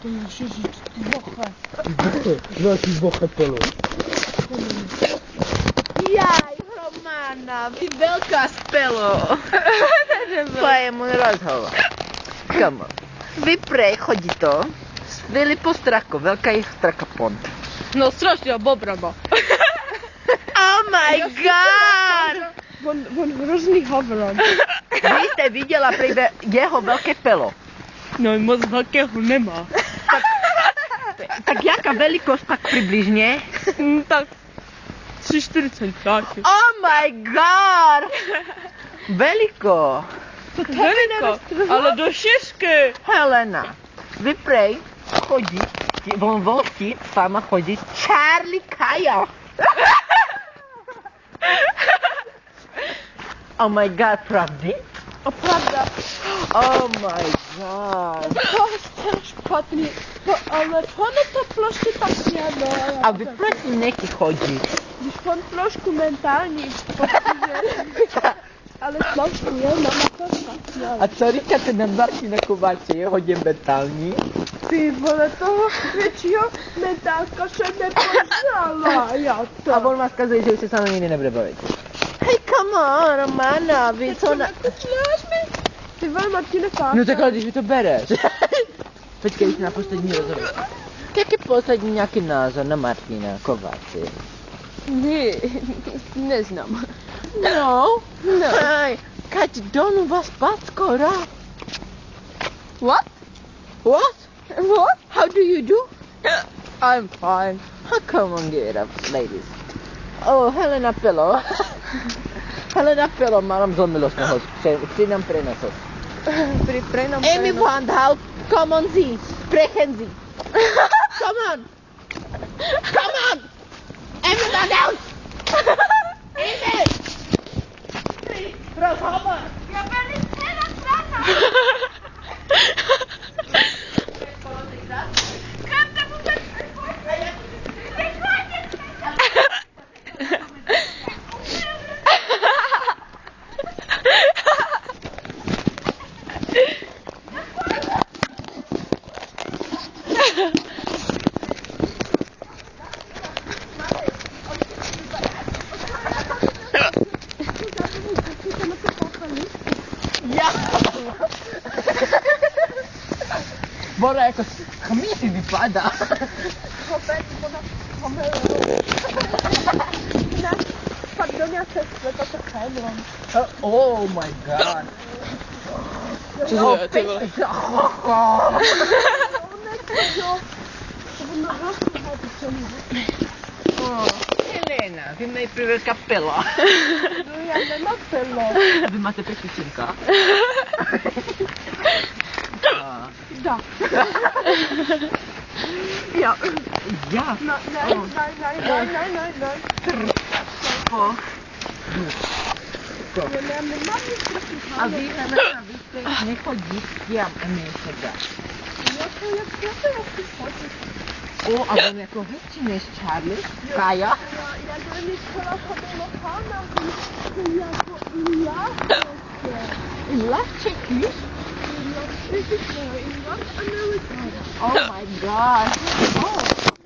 To już jest boche. Velký boche pelu. Jaj, Romana, vy veľká spelo. To je môj rozhovor. Come on. Vy prej chodí to. Vili po strako, veľká je straka pont. No strašně bobrama. Oh my god! On hrozný hovron. Vy jste viděla prý jeho velké pelo. No moc velkého nemá. Tak jaká velikost tak přibližně? Tak 3,40 taky. Oh my god! Veliko. Veliko, ale do šišky. Helena, vy prej chodí, on volí s váma chodí Charlie Kaja. Oh my god, pravdy? Opravda. Oh my god. To je špatný. Ale on to trošku tak mělo. A vy proč s ním nechci chodit? Když on trošku mentální postižený. Ale trošku je, mama to tak měla. A co říkáte na Martina Kováče, je hodně mentální? Ty vole, toho většího mentálka se nepoznala, já to. A on vás kazuje, že už se s námi nikdy nebude bavit. Hej, come on, Romana, vy co na... Ty vole, Martine, fakt. No tak ale když mi to bereš. Počkej, jsi na poslední rozhovor. Jaký poslední nějaký názor na Martina Kováče? Ne, neznám. No. No. Hej, Kať donu vás spát skoro. What? What? What? How do you do? I'm fine. Oh, come on, get up, ladies. Oh, Helena Pillow. Helena Pillow, mám zlo milostného, chci nám prenesot. Pri nám Amy Wandhout, come on, Z. Sprechen Sie. Come on. Come on. Amy Wandhout. Amy. Rozhovor. Ja velice nasrana. Kam to vůbec Ja. Bora jako chmíti vypadá. Pardon, já se sveta to chéblo. Oh my god. Co je, ty vole? Helena, vy nejprve kapela. No já nemám pelo. A vy máte pekušinka? Da. Ja. Ja. Nein. Po. Já nemám nic proti A vy, Helena, vy jste nechodí k těm a nejseda. Já to chci chodit. O, a on jako větší než Charlie? Kaja? Já do nich chtěla chodit lokálna, jako Lačeky? in Amerika. Oh my god. Oh.